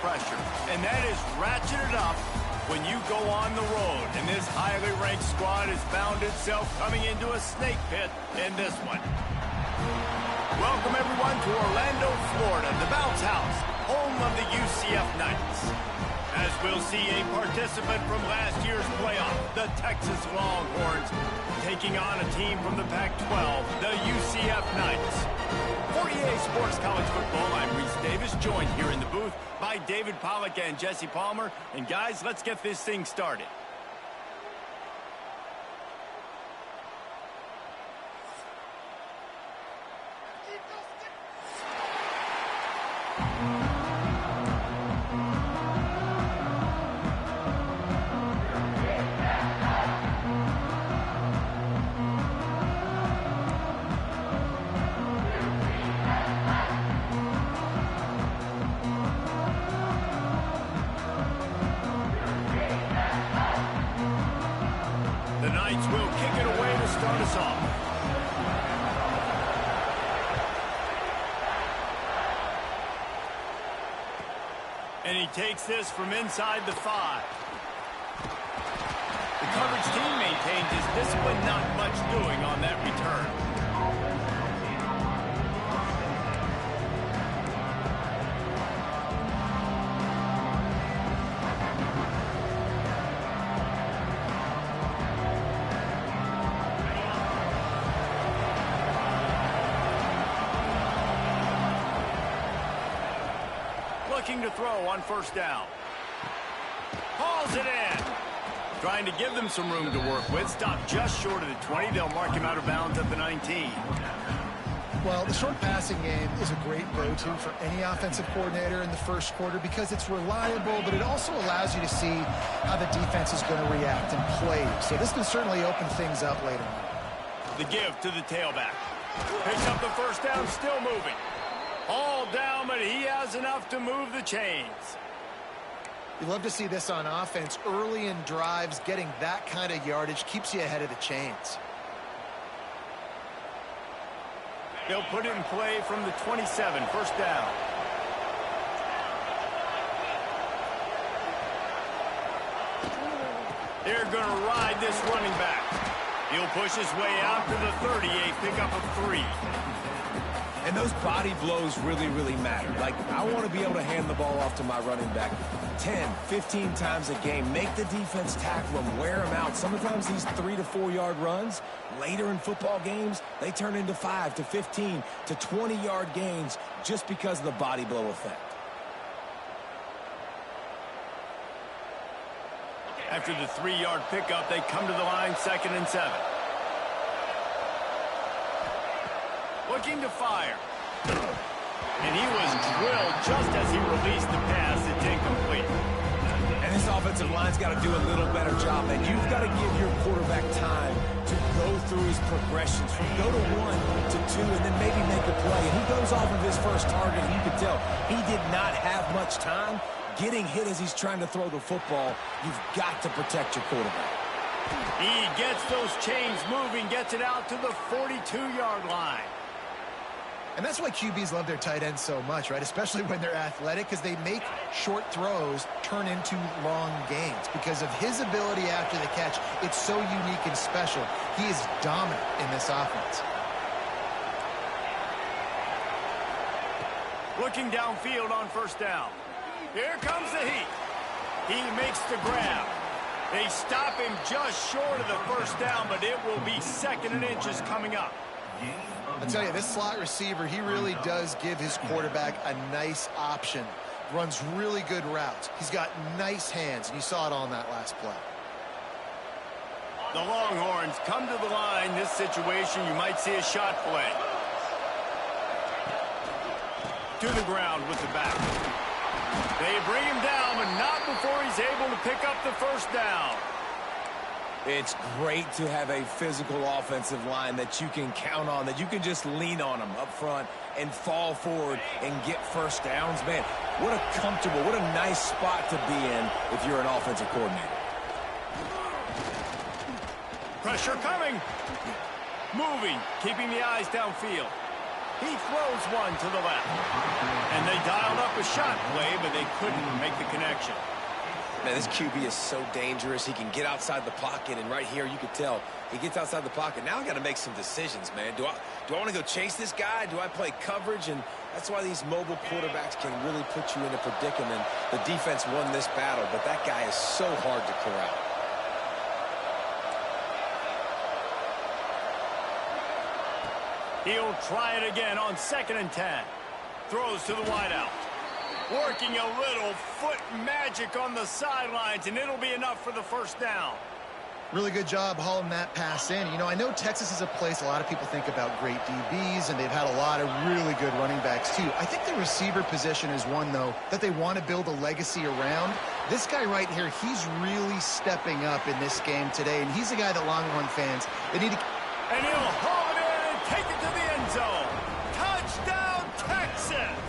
pressure, and that is ratcheted up when you go on the road. And this highly ranked squad has found itself coming into a snake pit in this one. Welcome, everyone, to Orlando, Florida, the bounce house, home of the UCF Knights. As we'll see a participant from last year's playoff, the Texas Longhorns, taking on a team from the Pac-12, the UCF Knights. For EA Sports College Football, I'm Reese Davis, joined here in the booth by David Pollack and Jesse Palmer. And guys, let's get this thing started. The Knights will kick it away to start us off. And he takes this from inside the 5. The coverage team maintains his discipline, not much doing on that return. Looking to throw on first down. Hauls it in. Trying to give them some room to work with. Stopped just short of the 20. They'll mark him out of bounds at the 19. Well, the short passing game is a great go-to for any offensive coordinator in the first quarter because it's reliable, but it also allows you to see how the defense is going to react and play. So this can certainly open things up later on. The give to the tailback. Picks up the first down, still moving. All down, but he has enough to move the chains. You love to see this on offense. Early in drives, getting that kind of yardage keeps you ahead of the chains. They'll put it in play from the 27, first down. They're going to ride this running back. He'll push his way out to the 30, a pickup of 3. And those body blows really, really matter. Like, I want to be able to hand the ball off to my running back 10, 15 times a game. Make the defense tackle him, wear him out. Sometimes these 3 to 4 yard runs, later in football games, they turn into 5 to 15 to 20 yard gains just because of the body blow effect. After the 3 yard pickup, they come to the line, 2nd and 7. Looking to fire. And he was drilled just as he released the pass. It's incomplete. And this offensive line's got to do a little better job. And you've got to give your quarterback time to go through his progressions. From go to 1 to 2 and then maybe make a play. And he goes off of his first target. You can tell he did not have much time. Getting hit as he's trying to throw the football, you've got to protect your quarterback. He gets those chains moving, gets it out to the 42-yard line. And that's why QBs love their tight ends so much, right? Especially when they're athletic, because they make short throws turn into long gains. Because of his ability after the catch, it's so unique and special. He is dominant in this offense. Looking downfield on first down. Here comes the heat. He makes the grab. They stop him just short of the first down, but it will be 2nd and inches coming up. I tell you, this slot receiver, he really does give his quarterback a nice option. Runs really good routes. He's got nice hands, and you saw it on that last play. The Longhorns come to the line. This situation, you might see a shot play. To the ground with the back. They bring him down, but not before he's able to pick up the first down. It's great to have a physical offensive line that you can count on, that you can just lean on them up front and fall forward and get first downs. Man, what a comfortable, what a nice spot to be in if you're an offensive coordinator. Pressure coming. Moving, keeping the eyes downfield. He throws one to the left. And they dialed up a shot play, but they couldn't make the connection. Man, this QB is so dangerous. He can get outside the pocket, and right here you could tell he gets outside the pocket. Now I got to make some decisions, man. Do I want to go chase this guy? Do I play coverage? And that's why these mobile quarterbacks can really put you in a predicament. The defense won this battle, but that guy is so hard to corral. He'll try it again on 2nd and 10. Throws to the wideout. Working a little foot magic on the sidelines, and it'll be enough for the first down. Really good job hauling that pass in. You know, I know Texas is a place a lot of people think about great DBs, and they've had a lot of really good running backs, too. I think the receiver position is one, though, that they want to build a legacy around. This guy right here, he's really stepping up in this game today, and he's a guy that Longhorn fans, they need to... And he'll haul it in and take it to the end zone. Touchdown, Texas!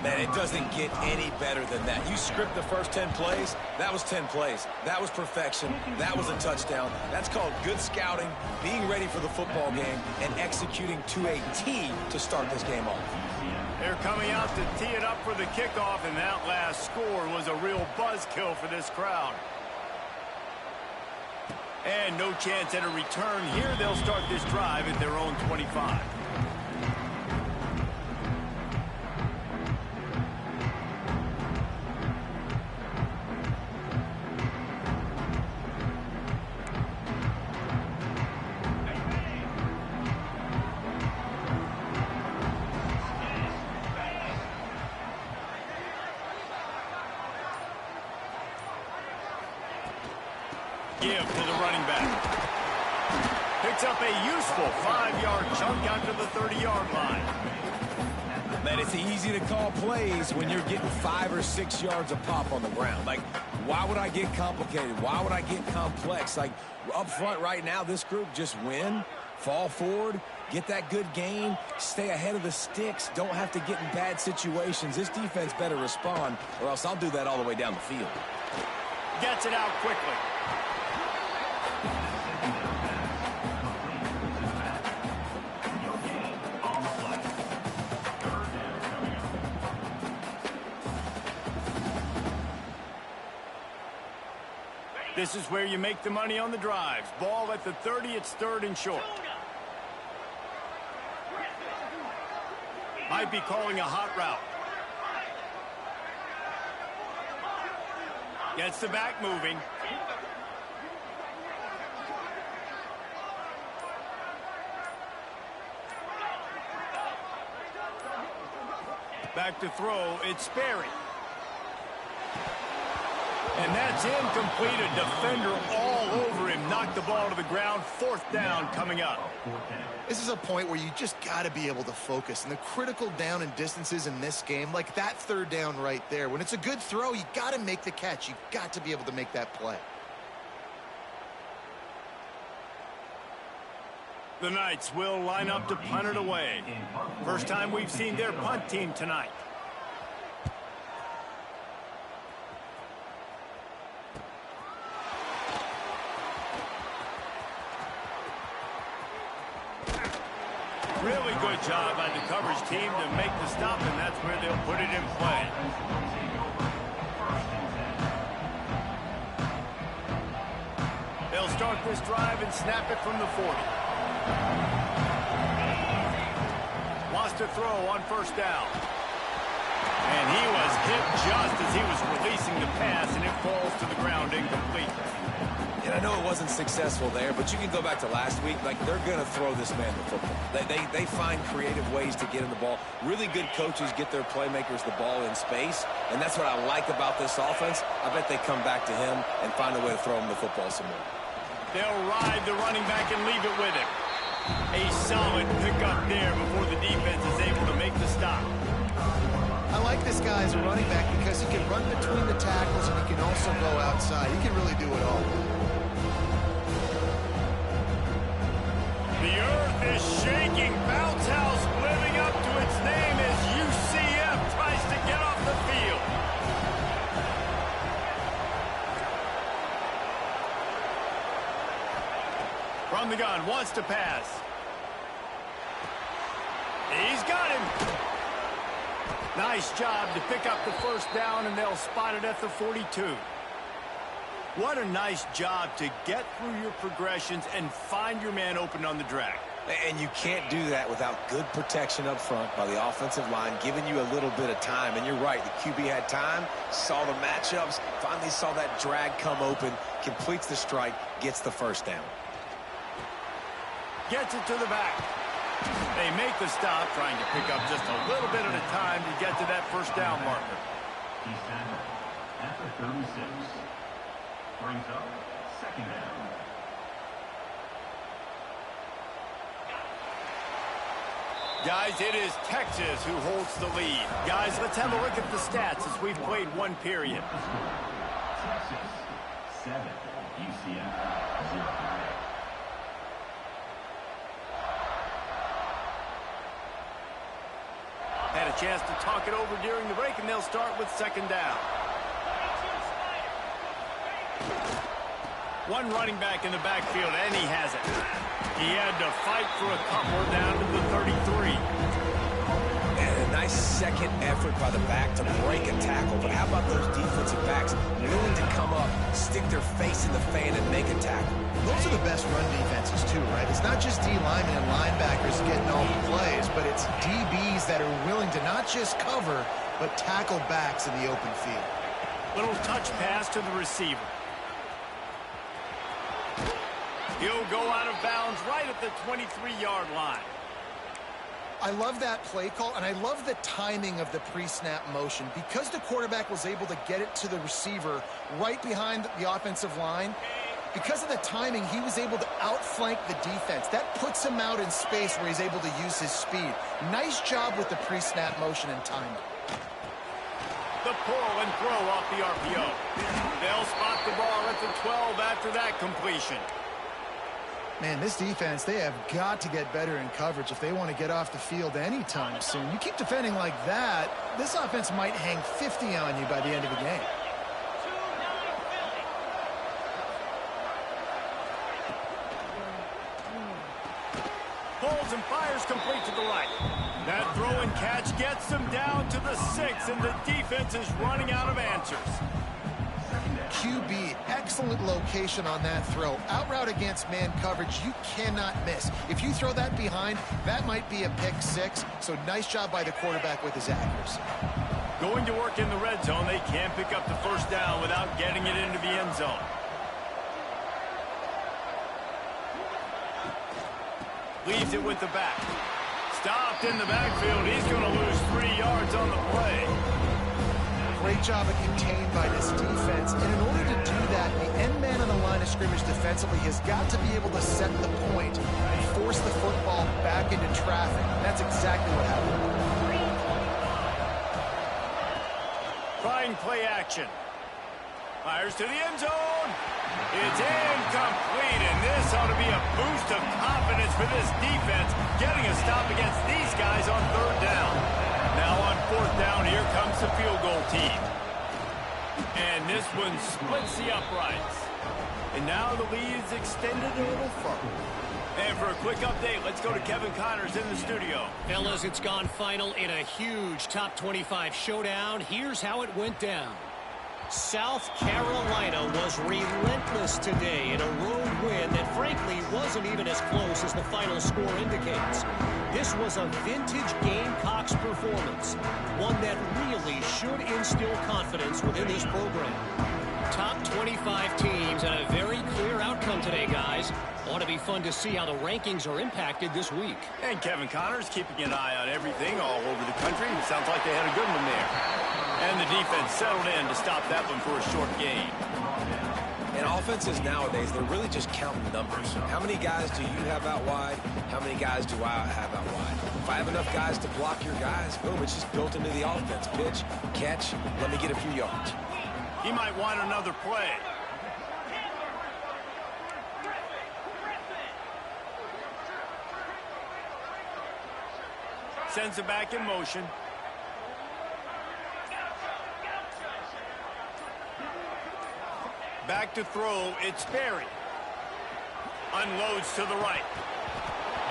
Man, it doesn't get any better than that. You script the first 10 plays, that was 10 plays. That was perfection. That was a touchdown. That's called good scouting, being ready for the football game, and executing to a T to start this game off. They're coming out to tee it up for the kickoff, and that last score was a real buzzkill for this crowd. And no chance at a return here. They'll start this drive at their own 25. Give to the running back. Picks up a useful 5-yard chunk out to the 30-yard line. Man, it's easy to call plays when you're getting 5 or 6 yards a pop on the ground. Like, why would I get complicated? Why would I get complex? Like, up front right now, this group just win, fall forward, get that good gain, stay ahead of the sticks, don't have to get in bad situations. This defense better respond, or else I'll do that all the way down the field. Gets it out quickly. This is where you make the money on the drives. Ball at the 30, it's 3rd and short. Might be calling a hot route. Gets the back moving. Back to throw, it's Sperry. And that's incomplete. A defender all over him. Knocked the ball to the ground. 4th down coming up. This is a point where you just got to be able to focus. And the critical down and distances in this game, like that 3rd down right there, when it's a good throw, you got to make the catch. You've got to be able to make that play. The Knights will line up to punt it away. First time we've seen their punt team tonight. Really good job by the coverage team to make the stop, and that's where they'll put it in play. They'll start this drive and snap it from the 40. Wants to throw on 1st down. And he was hit just as he was releasing the pass, and it falls to the ground incomplete. And I know it wasn't successful there, but you can go back to last week. Like, they're going to throw this man the football. They find creative ways to get him the ball. Really good coaches get their playmakers the ball in space, and that's what I like about this offense. I bet they come back to him and find a way to throw him the football some more. They'll ride the running back and leave it with him. A solid pickup there before the defense is able to make the stop. I like this guy as a running back because he can run between the tackles and he can also go outside. He can really do it all. The earth is shaking. Bounce House living up to its name as UCF tries to get off the field. From the gun, wants to pass. He's got him. Nice job to pick up the first down, and they'll spot it at the 42. What a nice job to get through your progressions and find your man open on the drag. And you can't do that without good protection up front by the offensive line, giving you a little bit of time. And you're right, the QB had time, saw the matchups, finally saw that drag come open, completes the strike, gets the first down. Gets it to the back. They make the stop, trying to pick up just a little bit at a time to get to that first down marker. He's tackled at the 36. Brings up second down. Guys, it is Texas who holds the lead. Guys, let's have a look at the stats as we've played one period. Texas 7, UCF 0. Had a chance to talk it over during the break, and they'll start with second down. One running back in the backfield, and he has it. He had to fight for a couple down to the 33. And a nice second effort by the back to break a tackle. But how about those defensive backs willing to come up, stick their face in the fan, and make a tackle? Those are the best run defenses, too, right? It's not just D linemen and linebackers getting all the plays, but it's DBs that are willing to not just cover, but tackle backs in the open field. Little touch pass to the receiver. He'll go out of bounds right at the 23-yard line. I love that play call, and I love the timing of the pre-snap motion. Because the quarterback was able to get it to the receiver right behind the offensive line, because of the timing, he was able to outflank the defense. That puts him out in space where he's able to use his speed. Nice job with the pre-snap motion and timing. The pull and throw off the RPO. They'll spot the ball at the 12 after that completion. Man, this defense, they have got to get better in coverage if they want to get off the field anytime soon. You keep defending like that, this offense might hang 50 on you by the end of the game. Pulls and fires complete to the right. That throw and catch gets them down to the 6, and the defense is running out of answers. QB, excellent location on that throw. Out route against man coverage, you cannot miss. If you throw that behind, that might be a pick 6. So nice job by the quarterback with his accuracy. Going to work in the red zone, they can't pick up the first down without getting it into the end zone. Leaves it with the back. Stopped in the backfield. He's going to lose 3 yards on the play. Great job of contained by this defense. And in order to do that, the end man on the line of scrimmage defensively has got to be able to set the point and force the football back into traffic. And that's exactly what happened. Trying play action. Fires to the end zone. It's incomplete, and this ought to be a boost of confidence for this defense, getting a stop against these guys on third down. Now on fourth down, here comes the field goal team. And this one splits the uprights. And now the lead's extended a little further. And for a quick update, let's go to Kevin Connors in the studio. Fellas, it's gone final in a huge top 25 showdown. Here's how it went down. South Carolina was relentless today in a road win that frankly wasn't even as close as the final score indicates. This was a vintage Gamecocks performance, one that really should instill confidence within this program. Top 25 teams and a very clear outcome today, guys. Ought to be fun to see how the rankings are impacted this week. And Kevin Connors keeping an eye on everything all over the country. It sounds like they had a good one there. And the defense settled in to stop that one for a short gain. And offenses nowadays, they're really just counting numbers. How many guys do you have out wide? How many guys do I have out wide? If I have enough guys to block your guys, boom, it's just built into the offense. Pitch, catch, let me get a few yards. He might want another play. Sends it back in motion. Back to throw, it's Berry. Unloads to the right.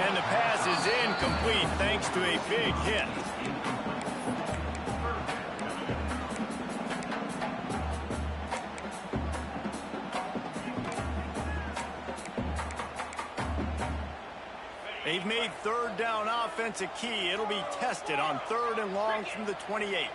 And the pass is incomplete thanks to a big hit. They've made third down offense a key. It'll be tested on 3rd and long from the 28.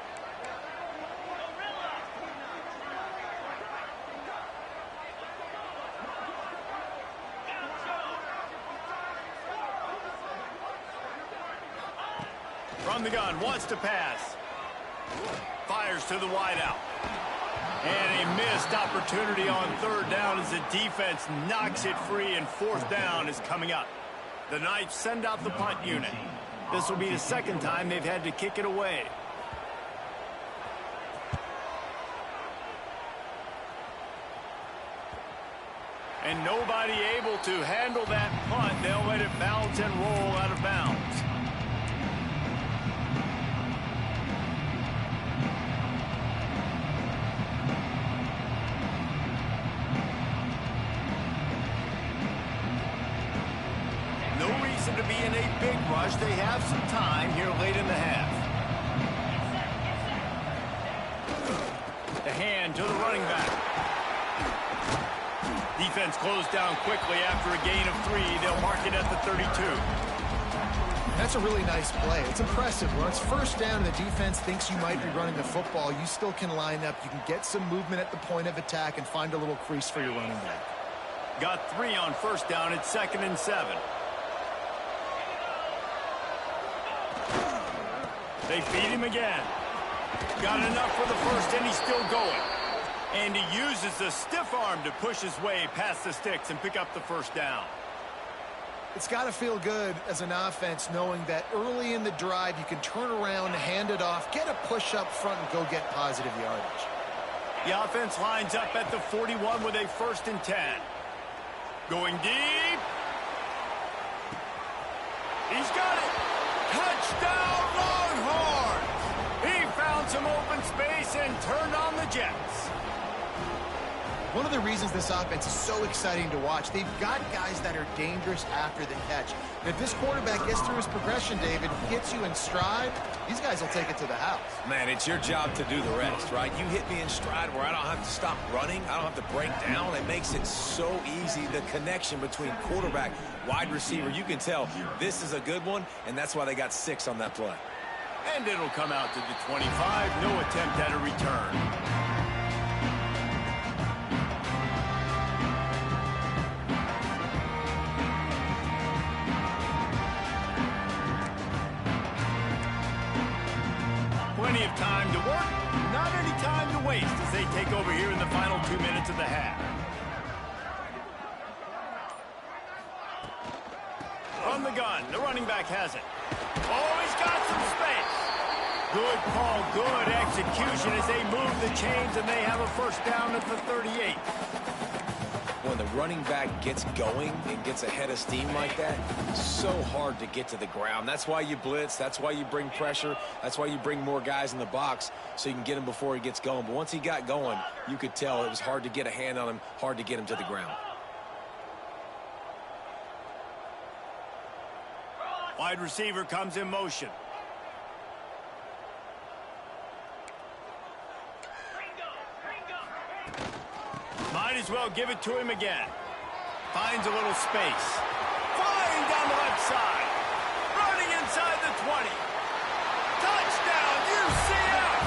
From the gun, wants to pass. Fires to the wideout. And a missed opportunity on 3rd down as the defense knocks it free, and 4th down is coming up. The Knights send out the punt unit. This will be the 2nd time they've had to kick it away. And nobody able to handle that punt. They'll let it bounce and roll out of bounds. To be in a big rush. They have some time here late in the half. The hand to the running back. Defense closed down quickly after a gain of 3. They'll mark it at the 32. That's a really nice play. It's impressive. When it's 1st down and the defense thinks you might be running the football, you still can line up. You can get some movement at the point of attack and find a little crease for your running back. Got 3 on 1st down. It's 2nd and 7. They feed him again. Got enough for the 1st, and he's still going. And he uses the stiff arm to push his way past the sticks and pick up the 1st down. It's got to feel good as an offense knowing that early in the drive you can turn around, hand it off, get a push up front, and go get positive yardage. The offense lines up at the 41 with a 1st and 10. Going deep. He's got it. Touchdown, Longhorns! He found some open space and turned on the Jets. One of the reasons this offense is so exciting to watch, they've got guys that are dangerous after the catch. And if this quarterback gets through his progression, David, gets you in stride, these guys will take it to the house. Man, it's your job to do the rest, right? You hit me in stride where I don't have to stop running. I don't have to break down. It makes it so easy, the connection between quarterback, wide receiver. You can tell this is a good one, and that's why they got 6 on that play. And it'll come out to the 25. No attempt at a return. Plenty of time to work, not any time to waste as they take over here in the final 2 minutes of the half. From the gun, the running back has it. Oh, he's got some space. Good call, good execution as they move the chains and they have a 1st down at the 38. When the running back gets going and gets ahead of steam like that, it's so hard to get to the ground. That's why you blitz. That's why you bring pressure. That's why you bring more guys in the box so you can get him before he gets going. But once he got going, you could tell it was hard to get a hand on him, hard to get him to the ground. Wide receiver comes in motion. Might as well give it to him again. Finds a little space. Flying down the left side. Running inside the 20. Touchdown, UCF!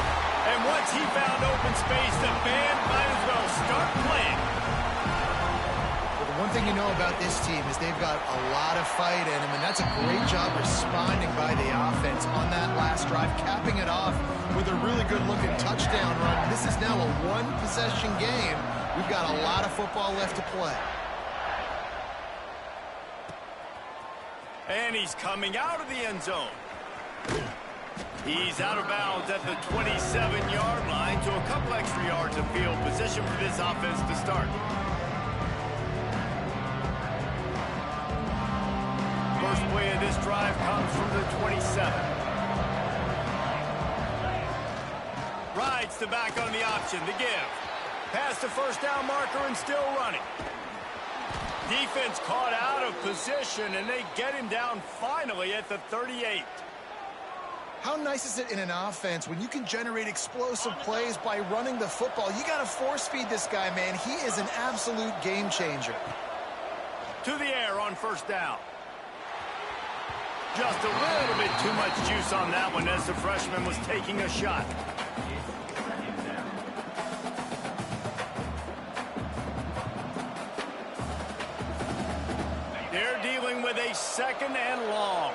And once he found open space, the band might as well start playing. Well, the one thing you know about this team is they've got a lot of fight in them, and that's a great job responding by the offense on that last drive, capping it off with a really good-looking touchdown run. This is now a one-possession game. We've got a lot of football left to play. And he's coming out of the end zone. He's out of bounds at the 27-yard line, so a couple extra yards of field position for this offense to start. First play of this drive comes from the 27. Rides the back on the option to give. Past the 1st down marker and still running. Defense caught out of position, and they get him down finally at the 38. How nice is it in an offense when you can generate explosive plays by running the football? You got to force feed this guy, man. He is an absolute game changer. To the air on first down. Just a little bit too much juice on that one as the freshman was taking a shot. They're dealing with a second and long.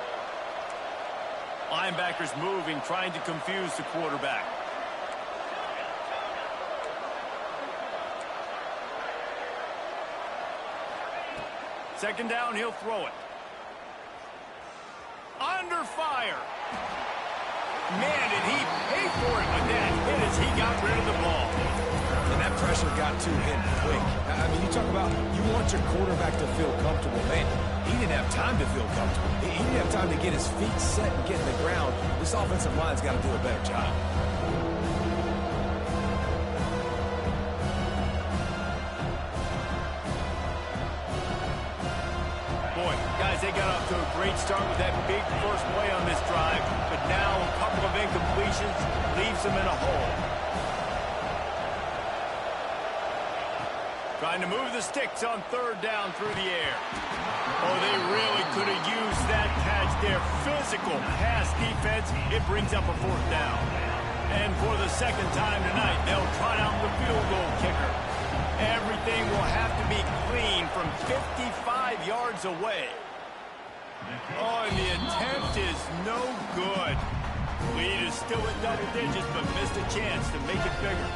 Linebackers moving, trying to confuse the quarterback. Second down, he'll throw it. Under fire. Man, did he pay for it with that hit as he got rid of the ball. And that pressure got to him quick. I mean, you talk about you want your quarterback to feel comfortable. Man, he didn't have time to feel comfortable. He didn't have time to get his feet set and get in the ground. This offensive line's got to do a better job. Boy, guys, they got off to a great start with that big first play on this drive. But now a couple of incompletions leaves them in a hole. Trying to move the sticks on third down through the air. Oh, they really could have used that catch there. Physical pass defense. It brings up a fourth down. And for the second time tonight, they'll trot out the field goal kicker. Everything will have to be clean from 55 yards away. Oh, and the attempt is no good. Lead is still at double digits, but missed a chance to make it bigger.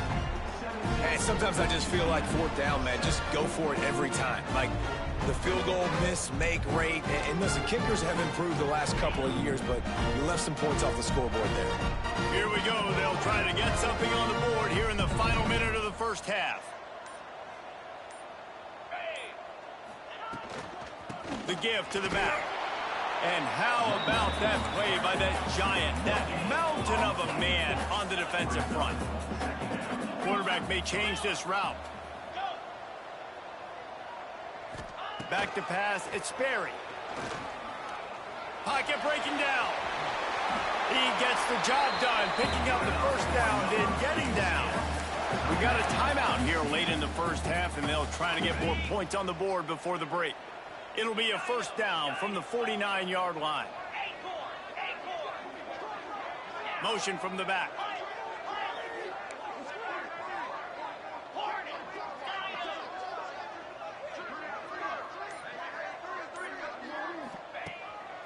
And sometimes I just feel like fourth down, man, just go for it every time. Like the field goal miss, make rate. And listen, kickers have improved the last couple of years, but you left some points off the scoreboard there. Here we go. They'll try to get something on the board here in the final minute of the first half. The give to the back. And how about that play by that giant, that mountain of a man on the defensive front? Quarterback may change this route. Back to pass, it's Sperry. Pocket breaking down. He gets the job done, picking up the first down, then getting down. We got a timeout here late in the first half, and they'll try to get more points on the board before the break. It'll be a first down from the 49-yard line. Motion from the back.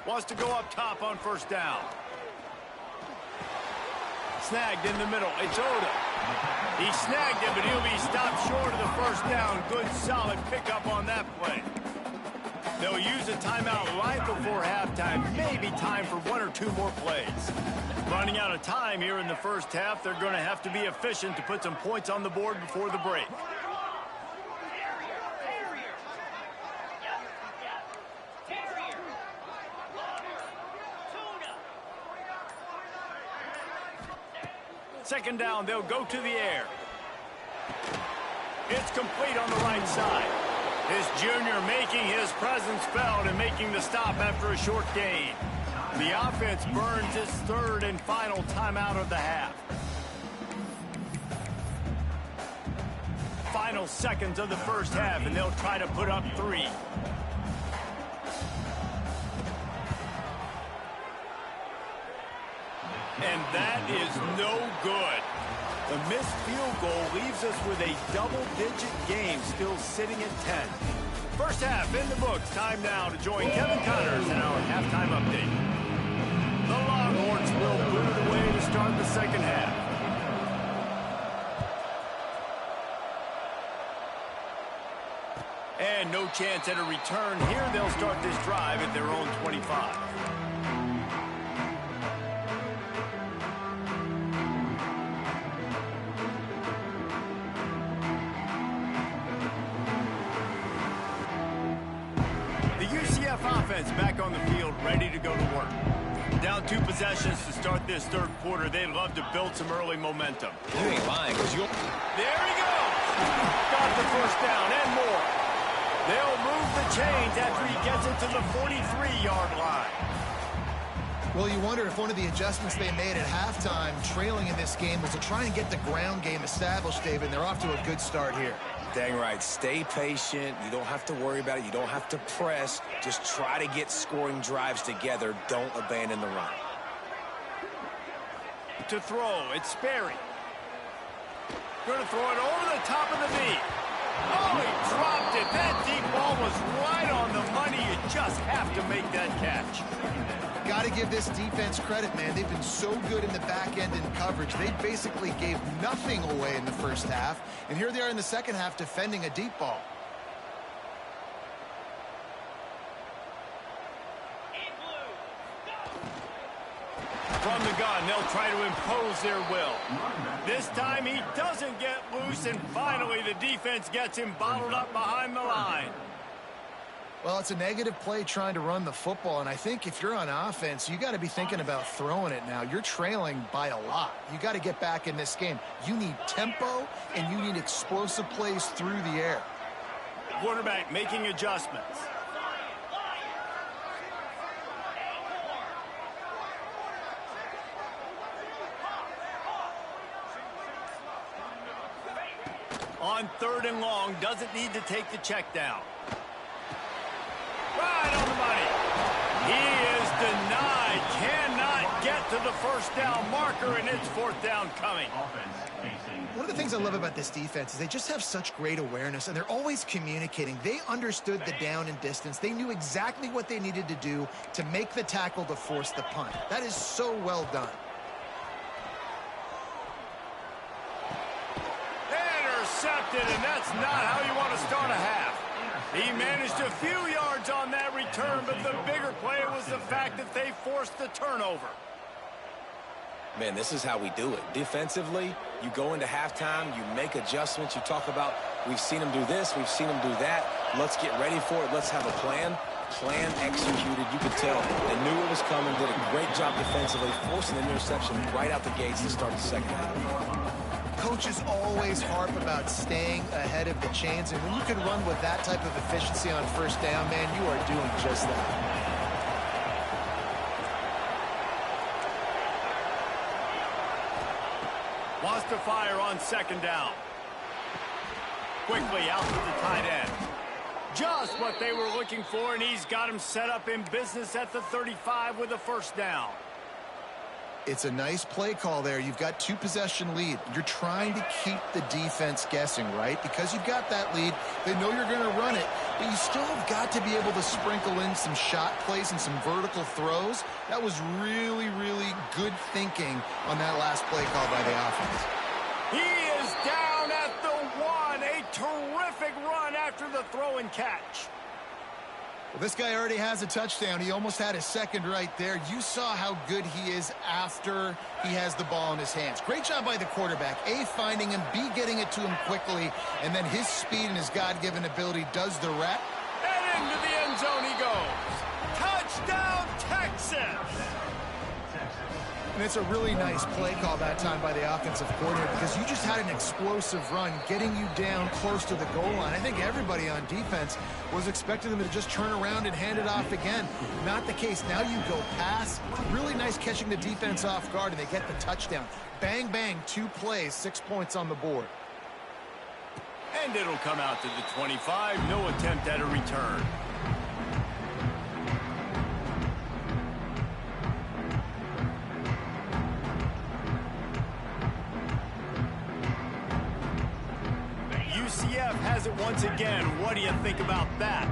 Wants to go up top on first down. Snagged in the middle. It's Oda. He snagged it, but he'll be stopped short of the first down. Good, solid pickup on that play. They'll use a timeout right before halftime. Maybe time for one or two more plays. Running out of time here in the first half. They're going to have to be efficient to put some points on the board before the break. Second down, they'll go to the air. It's complete on the right side. His junior making his presence felt and making the stop after a short gain. The offense burns its third and final timeout of the half. Final seconds of the first half, and they'll try to put up 3. And that is no good. The missed field goal leaves us with a double-digit game still sitting at 10. First half in the books. Time now to join Kevin Connors in our halftime update. The Longhorns will boot it away to start the second half. And no chance at a return here. They'll start this drive at their own 25. Offense back on the field, ready to go to work. Down 2 possessions to start this third quarter. They'd love to build some early momentum. You ain't lying, because There he goes! Got the first down and more. They'll move the change after he gets it to the 43-yard line. Well, you wonder if one of the adjustments they made at halftime, trailing in this game, was to try and get the ground game established, David, and they're off to a good start here. Dang right. Stay patient. You don't have to worry about it. You don't have to press. Just try to get scoring drives together. Don't abandon the run. To throw, it's Sperry. Going to throw it over the top of the knee. Oh, he dropped it. That deep ball was right on the money. You just have to make that catch. Got to give this defense credit, man. They've been so good in the back end in coverage. They basically gave nothing away in the first half. And here they are in the second half defending a deep ball. From the gun, they'll try to impose their will. This time he doesn't get loose, and finally the defense gets him bottled up behind the line. Well, it's a negative play trying to run the football, and I think if you're on offense, you got to be thinking about throwing it now. You're trailing by a lot. You got to get back in this game. You need tempo, and you need explosive plays through the air. Quarterback making adjustments. On 3rd and long, doesn't need to take the check down. Right on the money. He is denied. Cannot get to the first down marker, and it's 4th down coming. One of the things I love about this defense is they just have such great awareness, and they're always communicating. They understood the down and distance. They knew exactly what they needed to do to make the tackle to force the punt. That is so well done. Intercepted, and that's not how you want to start a half. He managed a few yards on that return, but the bigger play was the fact that they forced the turnover. Man, this is how we do it. Defensively, you go into halftime, you make adjustments. You talk about, we've seen them do this, we've seen them do that. Let's get ready for it. Let's have a plan. Plan executed. You could tell they knew it was coming, did a great job defensively, forcing an interception right out the gates to start the second half. Coaches always harp about staying ahead of the chains, and when you can run with that type of efficiency on 1st down, man, you are doing just that. Wants to fire on 2nd down. Quickly out to the tight end. Just what they were looking for, and he's got him set up in business at the 35 with a 1st down. It's a nice play call there. You've got 2-possession lead. You're trying to keep the defense guessing, right? Because you've got that lead. They know you're going to run it, but you still have got to be able to sprinkle in some shot plays and some vertical throws. That was really, really good thinking on that last play call by the offense. He is down at the 1. A terrific run after the throw and catch. Well, this guy already has a touchdown. He almost had his 2nd right there. You saw how good he is after he has the ball in his hands. Great job by the quarterback. A, finding him, B, getting it to him quickly, and then his speed and his God-given ability does the rest. And into the end zone he goes. Touchdown, Texas! And it's a really nice play call that time by the offensive coordinator because you just had an explosive run getting you down close to the goal line. I think everybody on defense was expecting them to just turn around and hand it off again. Not the case. Now you go pass. Really nice catching the defense off guard, and they get the touchdown. Bang, bang, 2 plays, 6 points on the board. And it'll come out to the 25. No attempt at a return. UCF has it once again. What do you think about that?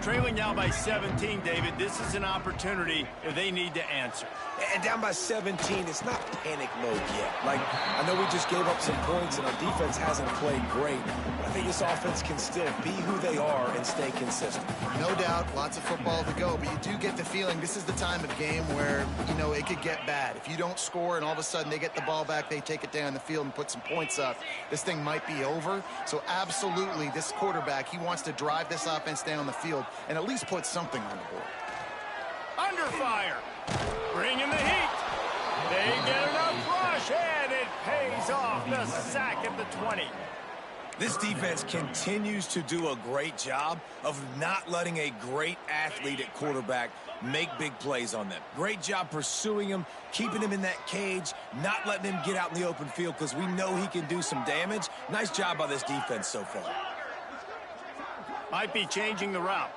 Trailing now by 17, David. This is an opportunity if they need to answer. And down by 17, it's not panic mode yet. Like, I know we just gave up some points and our defense hasn't played great, but I think this offense can still be who they are and stay consistent. No doubt, lots of football to go, but you do get the feeling this is the time of game where, you know, it could get bad. If you don't score and all of a sudden they get the ball back, they take it down the field and put some points up, this thing might be over. So absolutely, this quarterback, he wants to drive this offense down the field and at least put something on the board. Under fire. Bringing the heat. They get enough rush, and it pays off. The sack at the 20. This defense continues to do a great job of not letting a great athlete at quarterback make big plays on them. Great job pursuing him, keeping him in that cage, not letting him get out in the open field because we know he can do some damage. Nice job by this defense so far. Might be changing the route.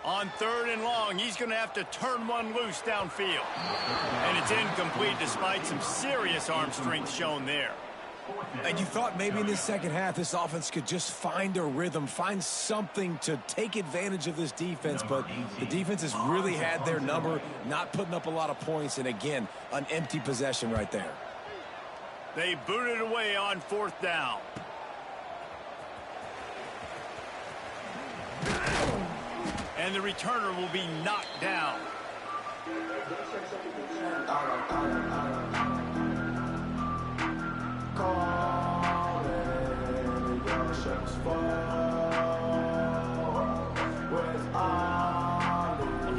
On 3rd and long, he's going to have to turn one loose downfield. And it's incomplete despite some serious arm strength shown there. And you thought maybe in this second half this offense could just find a rhythm, find something to take advantage of this defense, but the defense has really had their number, not putting up a lot of points, and again, an empty possession right there. They booted away on 4th down. And the returner will be knocked down.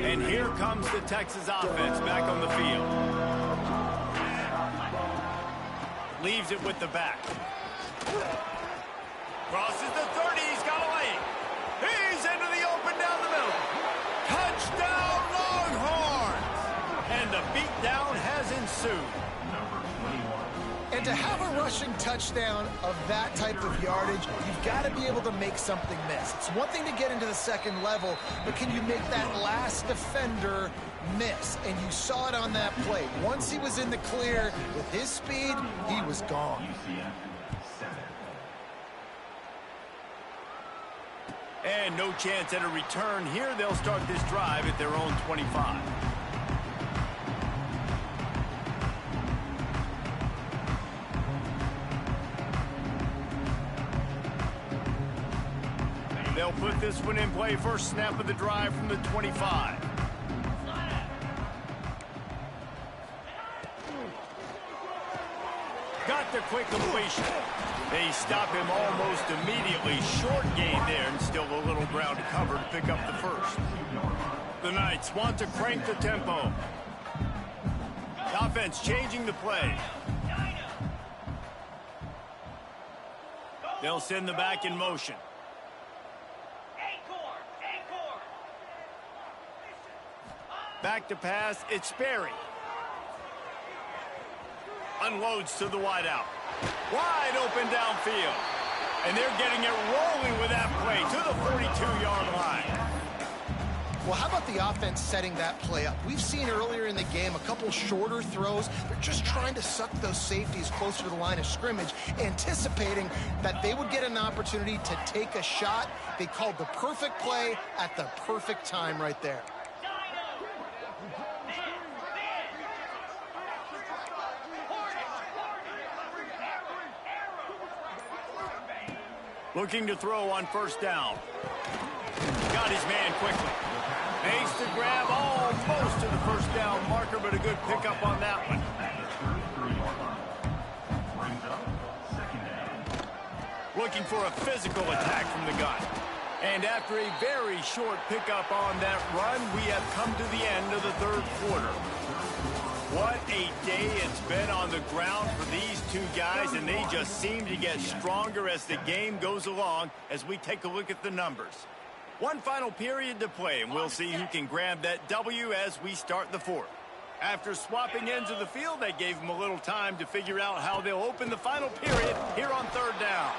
And here comes the Texas offense back on the field. Leaves it with the back. Crosses the 30. He's got a lane. He's into the open down the middle. Touchdown, Longhorns! And the beatdown has ensued. And to have a rushing touchdown of that type of yardage, you've got to be able to make something miss. It's one thing to get into the second level, but can you make that last defender miss? And you saw it on that play. Once he was in the clear with his speed, he was gone. UCF 7. And no chance at a return here. They'll start this drive at their own 25. They'll put this one in play. First snap of the drive from the 25. Got the quick completion. They stop him almost immediately. Short gain there, and still a little ground to cover to pick up the first. The Knights want to crank the tempo. The offense changing the play. They'll send the back in motion. Back to pass, it's Sperry. Unloads to the wideout. Wide open downfield. And they're getting it rolling with that play to the 42-yard line. Well, how about the offense setting that play up? We've seen earlier in the game a couple shorter throws. They're just trying to suck those safeties closer to the line of scrimmage, anticipating that they would get an opportunity to take a shot. They called the perfect play at the perfect time right there. Looking to throw on first down. Got his man quickly. Makes the grab almost to the first down marker, but a good pickup on that one. Looking for a physical attack from the gun. And after a very short pickup on that run, we have come to the end of the third quarter. What a day it's been on the ground for these two guys, and they just seem to get stronger as the game goes along as we take a look at the numbers. One final period to play, and we'll see who can grab that W as we start the fourth. After swapping ends of the field, they gave him a little time to figure out how they'll open the final period here on third down.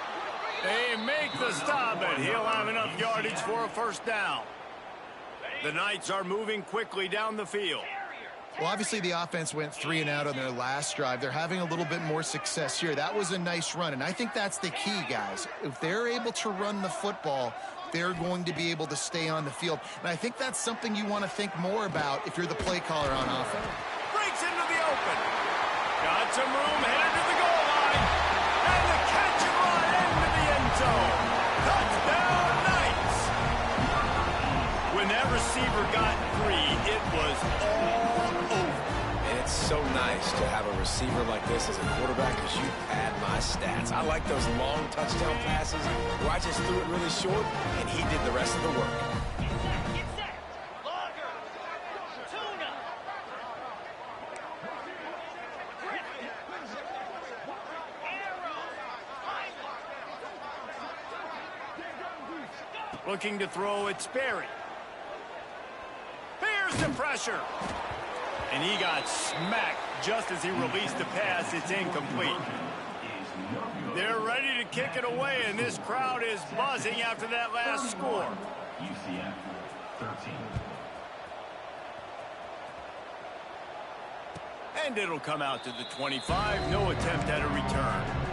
They make the stop, and he'll have enough yardage for a first down. The Knights are moving quickly down the field. Well, obviously the offense went 3 and out on their last drive. They're having a little bit more success here. That was a nice run, and I think that's the key, guys. If they're able to run the football, they're going to be able to stay on the field. And I think that's something you want to think more about if you're the play caller on offense. Breaks into the open. Got some room, headed to the goal line. And the catch and run into the end zone. Touchdown, Knights. When that receiver got free, it was all over. It's so nice to have a receiver like this as a quarterback because you pad my stats. I like those long touchdown passes where I just threw it really short and he did the rest of the work. Looking to throw, it's Sperry. Here's the pressure. And he got smacked just as he released the pass. It's incomplete. They're ready to kick it away, and this crowd is buzzing after that last score. UCF 13. And it'll come out to the 25. No attempt at a return.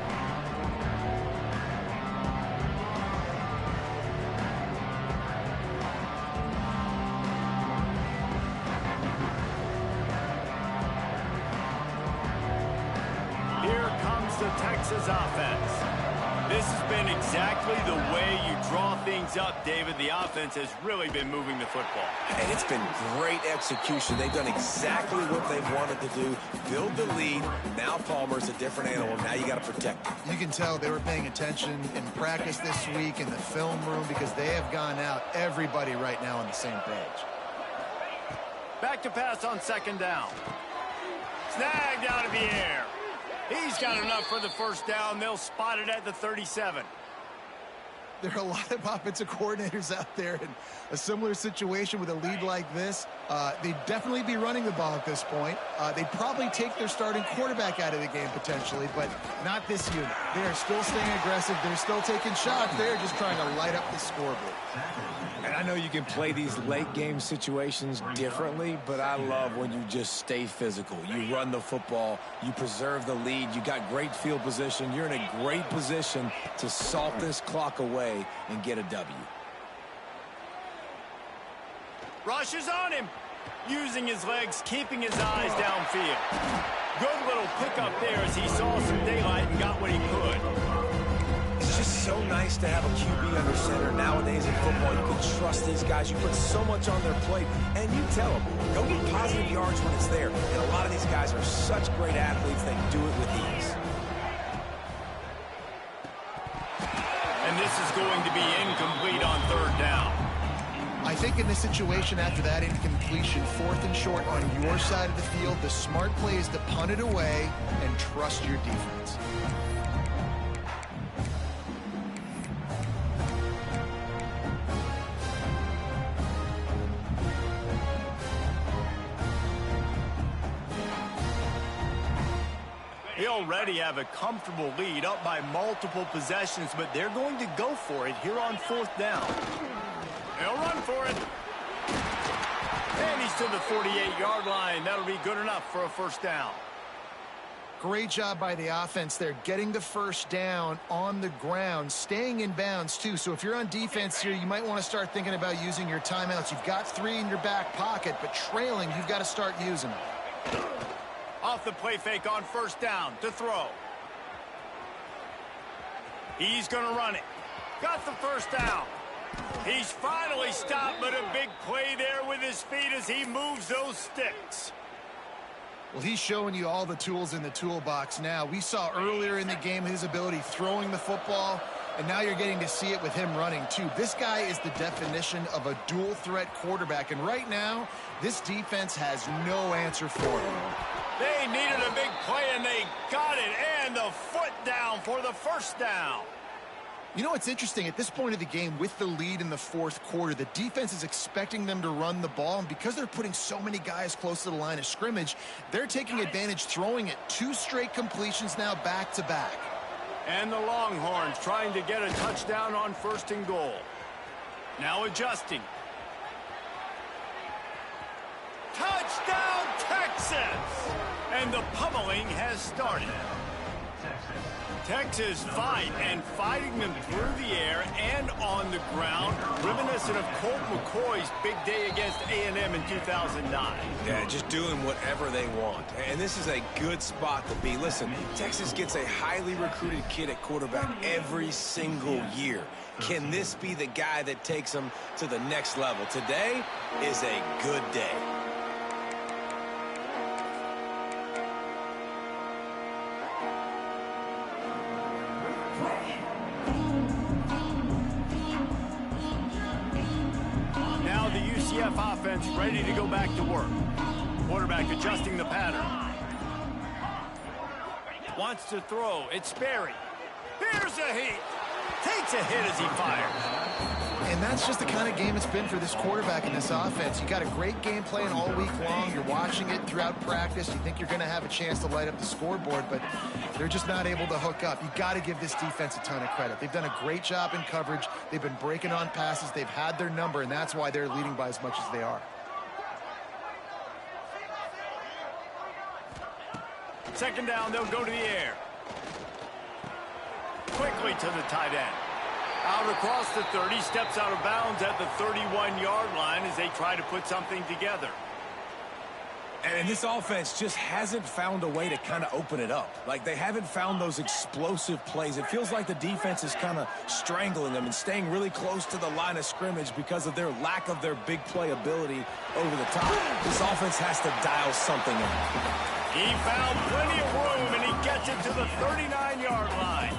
The Texas offense. This has been exactly the way you draw things up, David. The offense has really been moving the football. And it's been great execution. They've done exactly what they've wanted to do. Build the lead. Now Palmer's a different animal. Now you got to protect him. You can tell they were paying attention in practice this week in the film room because they have gone out, everybody right now on the same page. Back to pass on second down. Snagged out of the air. He's got enough for the first down. They'll spot it at the 37. There are a lot of offensive coordinators out there in a similar situation with a lead like this. They'd definitely be running the ball at this point. They'd probably take their starting quarterback out of the game potentially, but not this unit. They are still staying aggressive. They're still taking shots. They're just trying to light up the scoreboard. And I know you can play these late game situations differently, but I love when you just stay physical. You run the football, you preserve the lead, you got great field position. You're in a great position to salt this clock away and get a W. Rushes on him, using his legs, keeping his eyes downfield. Good little pickup there as he saw some daylight and got what he could. It's just so nice to have a QB under center. Nowadays in football, you can trust these guys. You put so much on their plate, and you tell them, go get positive yards when it's there. And a lot of these guys are such great athletes, they do it with ease. And this is going to be incomplete on third down. I think in this situation after that incompletion, 4th and short on your side of the field, the smart play is to punt it away and trust your defense. They already have a comfortable lead up by multiple possessions, but they're going to go for it here on 4th down. They'll run for it. And he's to the 48-yard line. That'll be good enough for a first down. Great job by the offense there, getting the first down on the ground, staying in bounds too. So if you're on defense here, you might want to start thinking about using your timeouts. You've got 3 in your back pocket, but trailing, you've got to start using them. Off the play fake on first down to throw. He's going to run it. Got the first down. He's finally stopped, but a big play there with his feet as he moves those sticks. Well, he's showing you all the tools in the toolbox now. We saw earlier in the game his ability throwing the football, and now you're getting to see it with him running too. This guy is the definition of a dual threat quarterback, and right now, this defense has no answer for him. They needed a big play, and they got it, and the foot down for the first down. You know what's interesting? At this point of the game, with the lead in the 4th quarter, the defense is expecting them to run the ball, and because they're putting so many guys close to the line of scrimmage, they're taking advantage, throwing it 2 straight completions now back-to-back. And the Longhorns trying to get a touchdown on 1st and goal. Now adjusting. Touchdown, Texas! And the pummeling has started. Texas fighting them through the air and on the ground, reminiscent of Colt McCoy's big day against A&M in 2009. Yeah, just doing whatever they want. And this is a good spot to be. Listen, Texas gets a highly recruited kid at quarterback every single year. Can this be the guy that takes them to the next level? Today is a good day. UCF offense ready to go back to work. Quarterback adjusting the pattern. Wants to throw. It's Sperry. Here's a heat. Takes a hit as he fires. And that's just the kind of game it's been for this quarterback in this offense. You got a great game plan all week long. You're watching it throughout practice. You think you're going to have a chance to light up the scoreboard, but they're just not able to hook up. You got to give this defense a ton of credit. They've done a great job in coverage. They've been breaking on passes. They've had their number, and that's why they're leading by as much as they are. Second down, they'll go to the air. Quickly to the tight end. Out across the 30, steps out of bounds at the 31-yard line as they try to put something together. And this offense just hasn't found a way to kind of open it up. Like, they haven't found those explosive plays. It feels like the defense is kind of strangling them and staying really close to the line of scrimmage because of their lack of their big play ability over the top. This offense has to dial something in. He found plenty of room, and he gets it to the 39-yard line.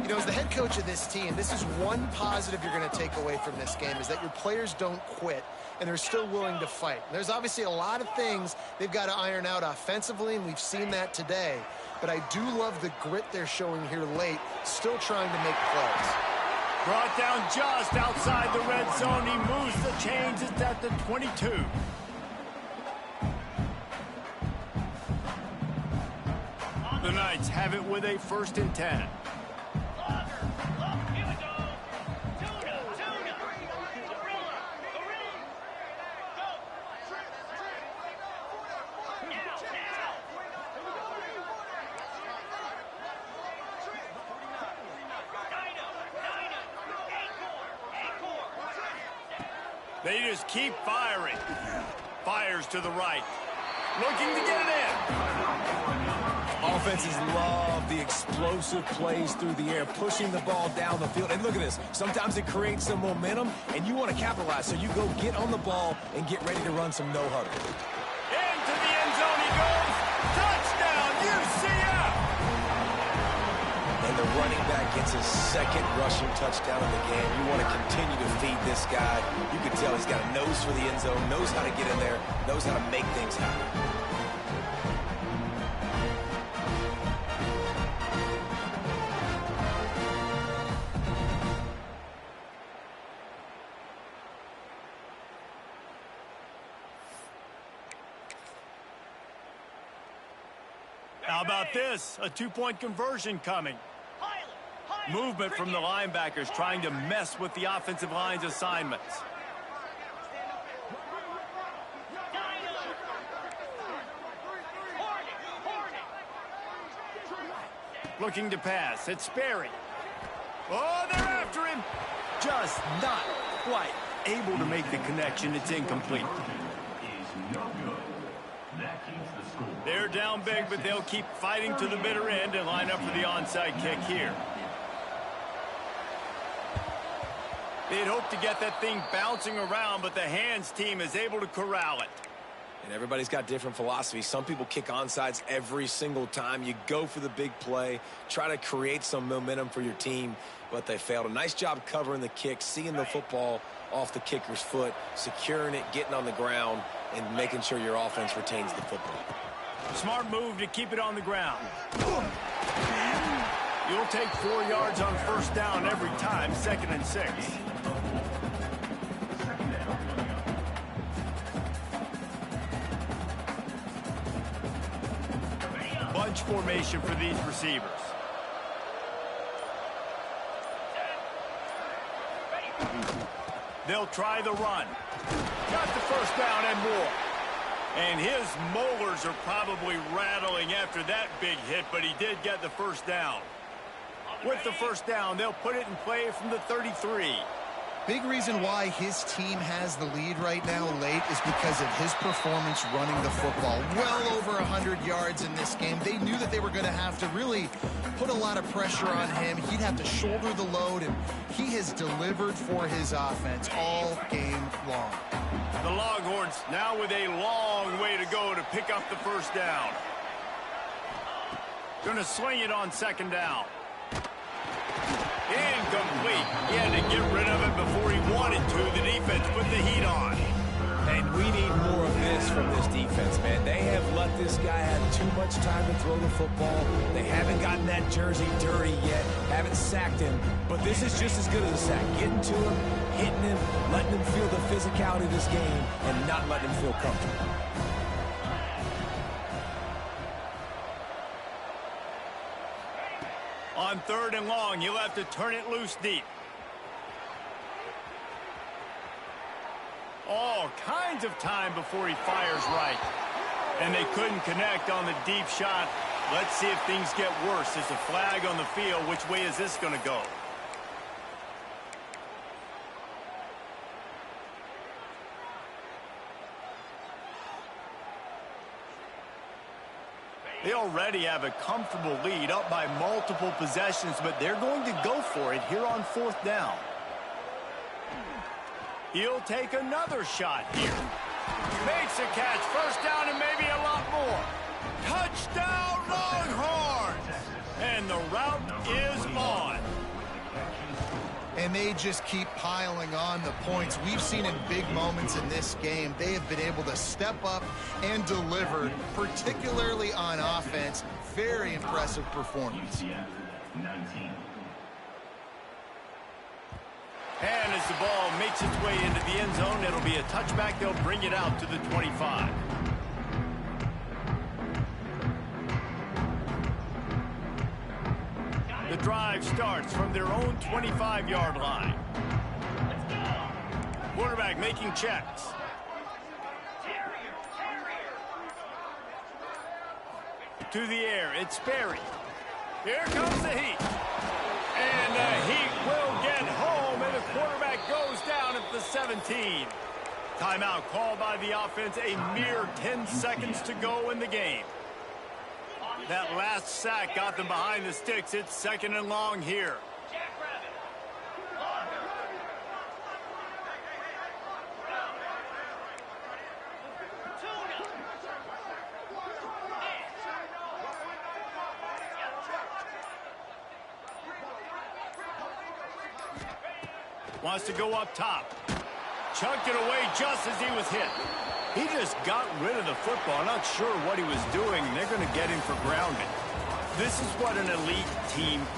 You know, as the head coach of this team, this is one positive you're going to take away from this game, is that your players don't quit, and they're still willing to fight. There's obviously a lot of things they've got to iron out offensively, and we've seen that today. But I do love the grit they're showing here late, still trying to make plays. Brought down just outside the red zone. He moves the chains. It's at the 22. The Knights have it with a 1st and 10. They just keep firing. Fires to the right. Looking to get it in. Offenses love the explosive plays through the air, pushing the ball down the field. And look at this. Sometimes it creates some momentum, and you want to capitalize. So you go get on the ball and get ready to run some no-huddle. Into the end zone he goes. Touchdown, UCF! And the running back gets his 2nd rushing touchdown of the game. You want to continue to feed this guy. You can tell he's got a nose for the end zone, knows how to get in there, knows how to make things happen. How about this? A 2-point conversion coming. Movement from the linebackers trying to mess with the offensive line's assignments. Looking to pass. It's Sperry. Oh, they're after him. Just not quite able to make the connection. It's incomplete. They're down big, but they'll keep fighting to the bitter end and line up for the onside kick here. They'd hope to get that thing bouncing around, but the hands team is able to corral it. And everybody's got different philosophies. Some people kick onside every single time. You go for the big play, try to create some momentum for your team, but they failed. A nice job covering the kick, seeing the football off the kicker's foot, securing it, getting on the ground, and making sure your offense retains the football. Smart move to keep it on the ground. You'll take 4 yards on 1st down every time, 2nd and 6. Bunch formation for these receivers. They'll try the run. Got the 1st down and more. And his molars are probably rattling after that big hit, but he did get the 1st down. With the 1st down, they'll put it in play from the 33. Big reason why his team has the lead right now late is because of his performance running the football. Well over 100 yards in this game. They knew that they were going to have to really put a lot of pressure on him. He'd have to shoulder the load, and he has delivered for his offense all game long. The Longhorns now with a long way to go to pick up the 1st down. Going to swing it on 2nd down. Incomplete. He had to get rid of it before he wanted to. The defense put the heat on. And we need more of this from this defense, man. They have let this guy had too much time to throw the football. They haven't gotten that jersey dirty yet, haven't sacked him, but this is just as good as a sack. Getting to him, hitting him, letting him feel the physicality of this game, and not letting him feel comfortable. On 3rd and long, he'll have to turn it loose deep. All kinds of time before he fires right. And they couldn't connect on the deep shot. Let's see if things get worse. There's a flag on the field. Which way is this going to go? They already have a comfortable lead, up by multiple possessions, but they're going to go for it here on 4th down. He'll take another shot here. Makes a catch, 1st down and maybe a lot more. Touchdown, Longhorns! And the route is on. And they just keep piling on the points. We've seen in big moments in this game, they have been able to step up and deliver, particularly on offense. Very impressive performance. UCF 19. And as the ball makes its way into the end zone, it'll be a touchback. They'll bring it out to the 25. The drive starts from their own 25-yard line. Quarterback making checks. To the air, it's Sperry. Here comes the heat. And the heat will get home, and the quarterback goes down at the 17. Timeout called by the offense, a mere 10 seconds to go in the game. That last sack got them behind the sticks. It's 2nd and long here. Wants to go up top. Chucked it away just as he was hit. He just got rid of the football. Not sure what he was doing. They're going to get him for grounding. This is what an elite team does.